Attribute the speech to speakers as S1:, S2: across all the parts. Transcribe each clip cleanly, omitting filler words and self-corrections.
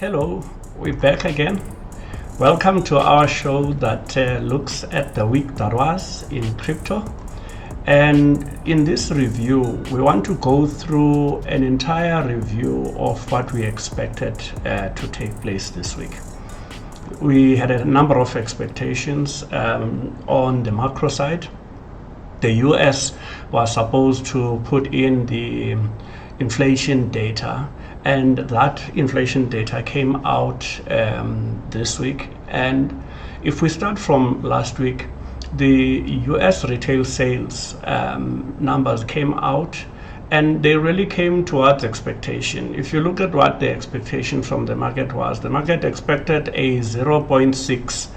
S1: Hello, we're back again. Welcome to our show that looks at the week that was in crypto. And in this review, we want to go through an entire review of what we expected to take place this week. We had a number of expectations on the macro side. The US was supposed to put in the inflation data, and that inflation data came out this week. And if we start from last week, the US retail sales numbers came out, and they really came towards expectation. If you look at what the expectation from the market was, the market expected a 0.6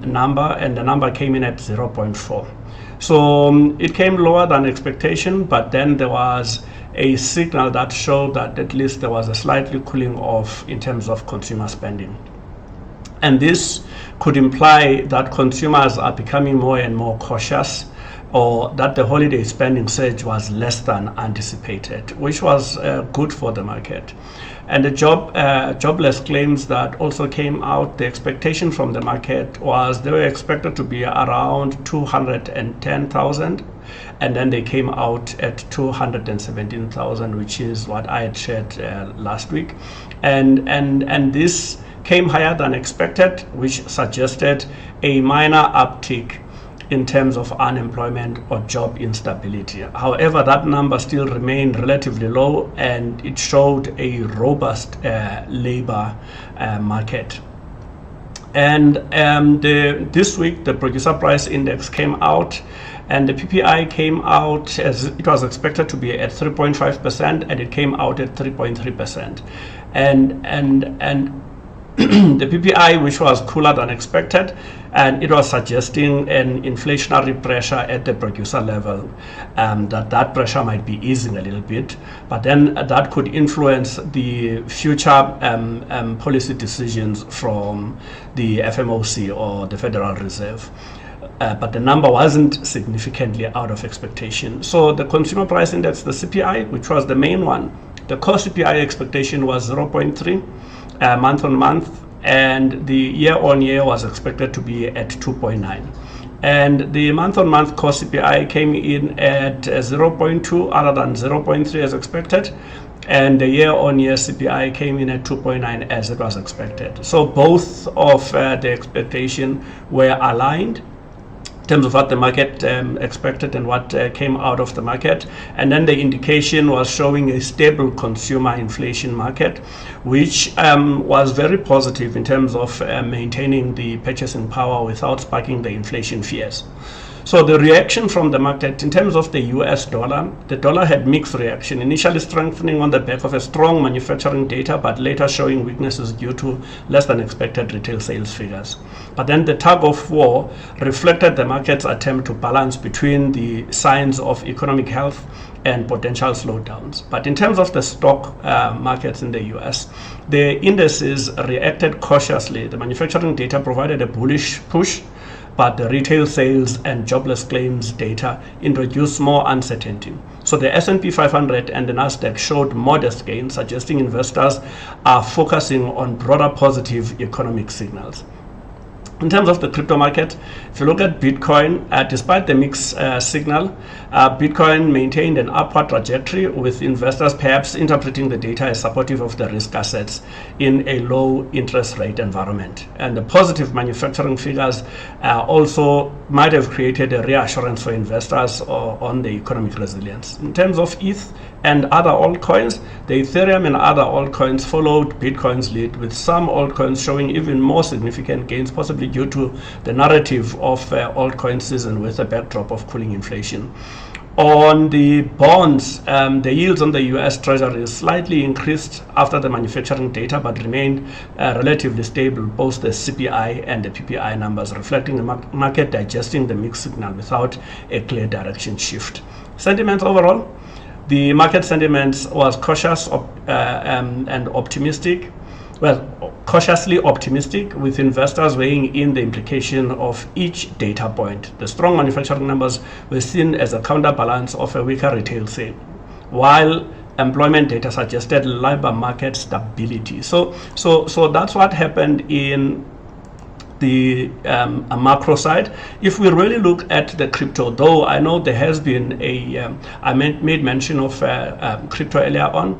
S1: number, and the number came in at 0.4. So it came lower than expectation, but then there was a signal that showed that at least there was a slightly cooling off in terms of consumer spending. And this could imply that consumers are becoming more and more cautious, or that the holiday spending surge was less than anticipated, which was good for the market. And the jobless claims that also came out, the expectation from the market was they were expected to be around 210,000, and then they came out at 217,000, which is what I had shared last week. And this came higher than expected, which suggested a minor uptick in terms of unemployment or job instability. However, that number still remained relatively low, and it showed a robust labor market. And this week, the producer price index came out, and the PPI came out as it was expected to be at 3.5%, and it came out at 3.3%. And the PPI, which was cooler than expected, and it was suggesting an inflationary pressure at the producer level, that pressure might be easing a little bit, but then that could influence the future policy decisions from the FMOC, or the Federal Reserve. But the number wasn't significantly out of expectation. So the consumer price index, the CPI, which was the main one, the core CPI expectation was 0.3 month on month, and the year on year was expected to be at 2.9. And the month on month core CPI came in at 0.2 other than 0.3 as expected, and the year on year CPI came in at 2.9 as it was expected. So both of the expectation were aligned in terms of what the market expected and what came out of the market. And then the indication was showing a stable consumer inflation market, which was very positive in terms of maintaining the purchasing power without sparking the inflation fears. So the reaction from the market in terms of the US dollar, the dollar had mixed reaction, initially strengthening on the back of a strong manufacturing data, but later showing weaknesses due to less than expected retail sales figures. But then the tug of war reflected the market's attempt to balance between the signs of economic health and potential slowdowns. But in terms of the stock markets in the US, the indices reacted cautiously. The manufacturing data provided a bullish push, but the retail sales and jobless claims data introduced more uncertainty. So the S&P 500 and the Nasdaq showed modest gains, suggesting investors are focusing on broader positive economic signals. In terms of the crypto market, if you look at Bitcoin, despite the mixed signal, Bitcoin maintained an upward trajectory, with investors perhaps interpreting the data as supportive of the risk assets in a low interest rate environment. And the positive manufacturing figures also might have created a reassurance for investors on the economic resilience. In terms of ETH and other altcoins, the Ethereum and other altcoins followed Bitcoin's lead, with some altcoins showing even more significant gains, possibly due to the narrative of altcoin season with a backdrop of cooling inflation. On the bonds, the yields on the US Treasury slightly increased after the manufacturing data, but remained relatively stable, both the CPI and the PPI numbers, reflecting the market digesting the mixed signal without a clear direction shift. Sentiments overall, the market sentiment was cautious and optimistic. Well, cautiously optimistic, with investors weighing in the implication of each data point. The strong manufacturing numbers were seen as a counterbalance of a weaker retail sale, while employment data suggested labor market stability. So that's what happened in the macro side. If we really look at the crypto, though I know there has been I made mention of crypto earlier on.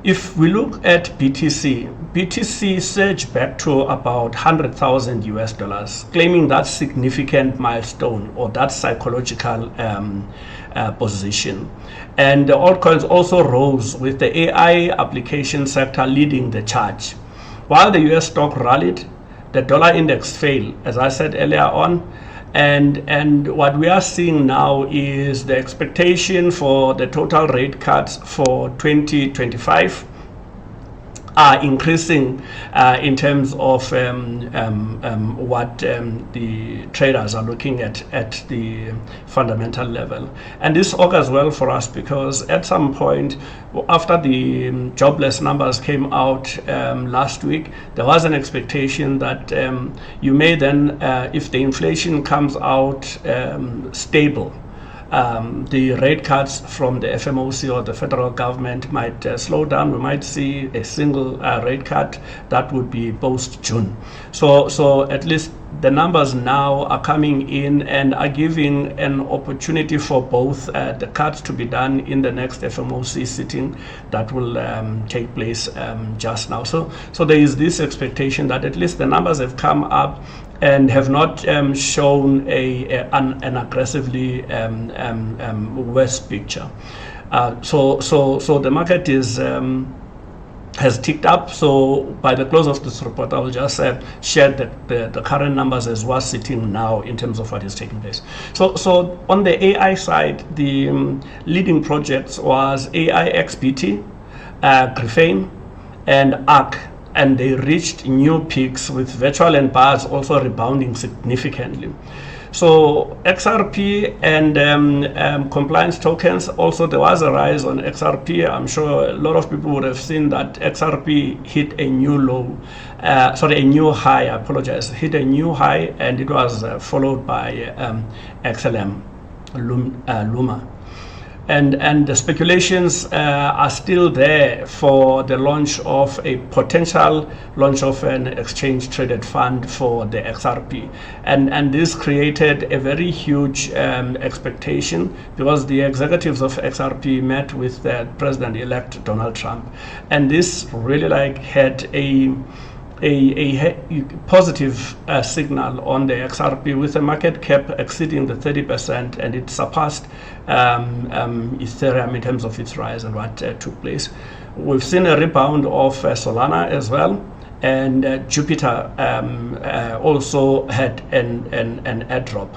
S1: If we look at BTC surged back to about 100,000 US dollars, claiming that significant milestone or that psychological position. And the altcoins also rose, with the AI application sector leading the charge. While the US stock rallied, the dollar index fell, as I said earlier on. And what we are seeing now is the expectation for the total rate cuts for 2025 are increasing in terms of what the traders are looking at the fundamental level. And this augurs well for us, because at some point after the jobless numbers came out last week, there was an expectation that you may then, if the inflation comes out stable, the rate cuts from the FMOC or the federal government might slow down. We might see a single rate cut that would be post-June. So at least the numbers now are coming in and are giving an opportunity for both the cuts to be done in the next FMOC sitting that will take place just now. So there is this expectation that at least the numbers have come up and have not shown an aggressively worse picture. So the market has ticked up. So by the close of this report, I will just share the current numbers as was sitting now in terms of what is taking place. So on the AI side, the leading projects was AIXBT, Griffin, and ARC. And they reached new peaks, with virtual and bars also rebounding significantly. So XRP and compliance tokens, also there was a rise on XRP. I'm sure a lot of people would have seen that XRP hit a new low, a new high, I apologize, hit a new high, and it was followed by XLM, Luma. And the speculations are still there for the potential launch of an exchange traded fund for the XRP. And this created a very huge expectation, because the executives of XRP met with President-elect Donald Trump. And this really had a positive signal on the XRP, with the market cap exceeding the 30%, and it surpassed Ethereum in terms of its rise and what took place. We've seen a rebound of Solana as well, and Jupiter also had an airdrop.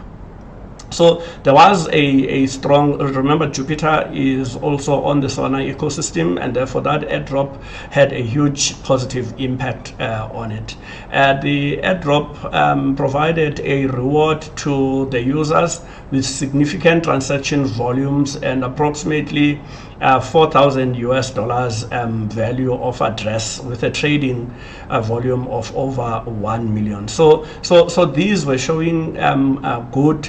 S1: So there was a strong, remember Jupiter is also on the Solana ecosystem, and therefore that airdrop had a huge positive impact on it. The airdrop provided a reward to the users with significant transaction volumes and approximately 4,000 US dollars value of address, with a trading volume of over 1 million. So these were showing good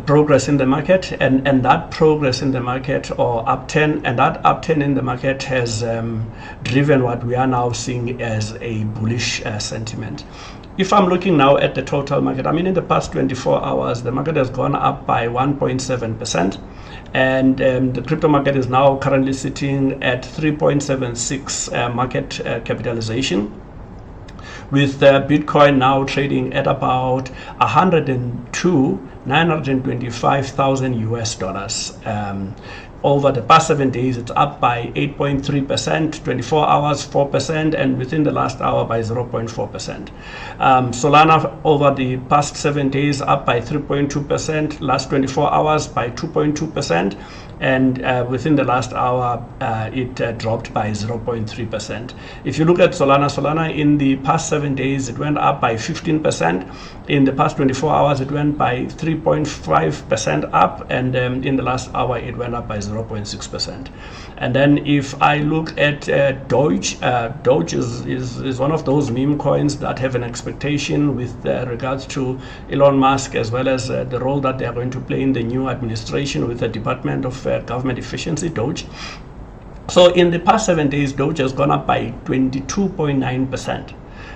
S1: progress in the market, and that progress in the market, or upturn, and that upturn in the market has driven what we are now seeing as a bullish sentiment. If I'm looking now at the total market, I mean, in the past 24 hours, the market has gone up by 1.7%, and the crypto market is now currently sitting at 3.76 market capitalization, with Bitcoin now trading at about 102,925,000 US dollars. Over the past 7 days, it's up by 8.3%, 24 hours 4%, and within the last hour by 0.4%. Solana over the past 7 days up by 3.2%, last 24 hours by 2.2%, and within the last hour it dropped by 0.3%. If you look at Solana in the past 7 days, it went up by 15%. In the past 24 hours, it went by 3.5% up, and in the last hour, it went up by 0.6%. And then if I look at Doge, Doge is one of those meme coins that have an expectation with regards to Elon Musk, as well as the role that they are going to play in the new administration with the Department of Government Efficiency, Doge. So in the past 7 days, Doge has gone up by 22.9%.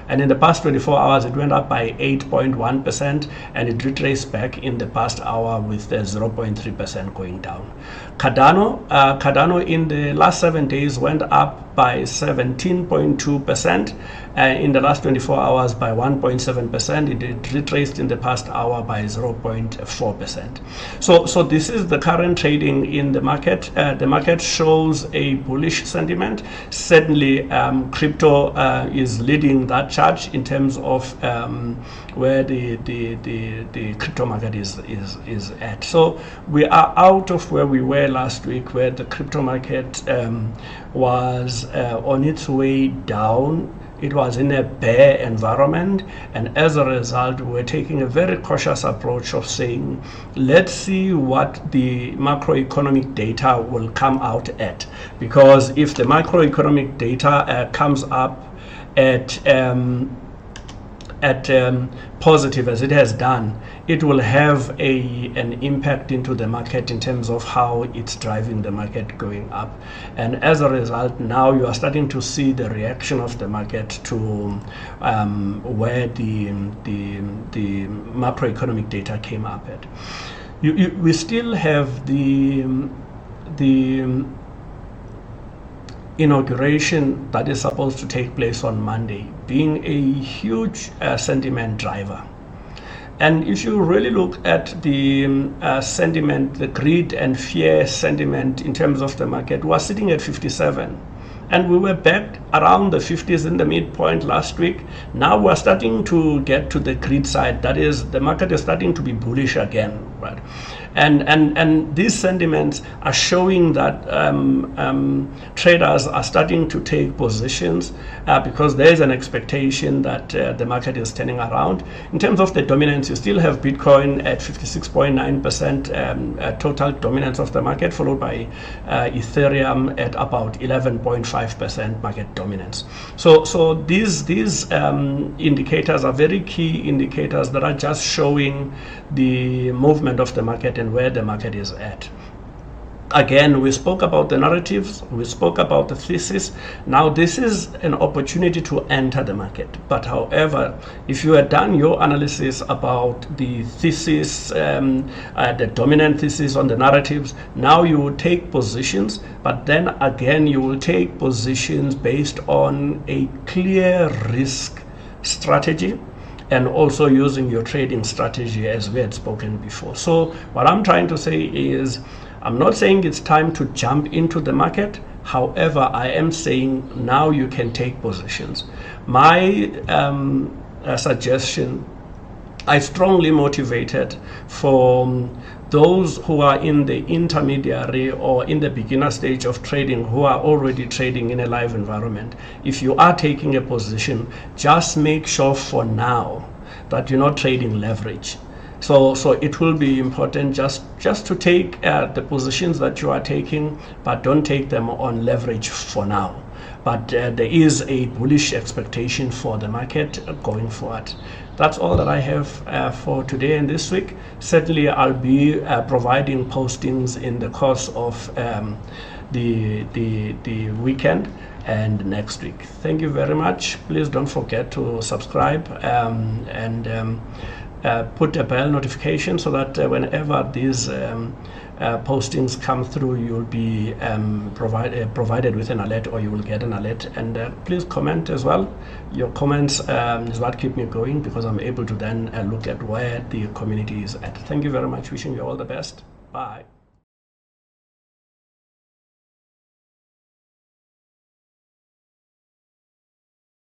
S1: And in the past 24 hours, it went up by 8.1%, and it retraced back in the past hour with 0.3% going down. Cardano in the last 7 days went up by 17.2%, in the last 24 hours by 1.7%. It retraced in the past hour by 0.4%. So this is the current trading in the market. The market shows a bullish sentiment. Certainly, crypto is leading that charge in terms of where the crypto market is at. So we are out of where we were last week, where the crypto market was on its way down. It was in a bear environment, and as a result, we're taking a very cautious approach of saying, let's see what the macroeconomic data will come out at. Because if the macroeconomic data comes up at positive, as it has done, it will have an impact into the market in terms of how it's driving the market going up. And as a result, now you are starting to see the reaction of the market to where the macroeconomic data came up at. We still have the inauguration that is supposed to take place on Monday being a huge sentiment driver. And if you really look at the sentiment, the greed and fear sentiment in terms of the market, we're sitting at 57. And we were back around the 50s in the midpoint last week. Now we're starting to get to the greed side. That is, the market is starting to be bullish again, right? And these sentiments are showing that traders are starting to take positions because there is an expectation that the market is turning around. In terms of the dominance, you still have Bitcoin at 56.9% total dominance of the market, followed by Ethereum at about 11.5% market dominance. So these indicators are very key indicators that are just showing the movement of the market and where the market is at. Again, we spoke about the narratives, we spoke about the thesis. Now this is an opportunity to enter the market. But however, if you had done your analysis about the thesis, the dominant thesis on the narratives, now you will take positions, but then again you will take positions based on a clear risk strategy, and also using your trading strategy as we had spoken before. So what I'm trying to say is, I'm not saying it's time to jump into the market. However, I am saying now you can take positions. My suggestion, I strongly motivated for those who are in the intermediary or in the beginner stage of trading, who are already trading in a live environment. If you are taking a position, just make sure for now that you're not trading leverage. So it will be important just to take the positions that you are taking, but don't take them on leverage for now. But there is a bullish expectation for the market going forward. That's all that I have for today and this week. Certainly, I'll be providing postings in the course of the weekend and next week. Thank you very much. Please don't forget to subscribe and put a bell notification so that whenever these postings come through, you'll be provided with an alert, or you will get an alert. And please comment as well. Your comments is what keep me going, because I'm able to then look at where the community is at. Thank you very much. Wishing you all the best. Bye.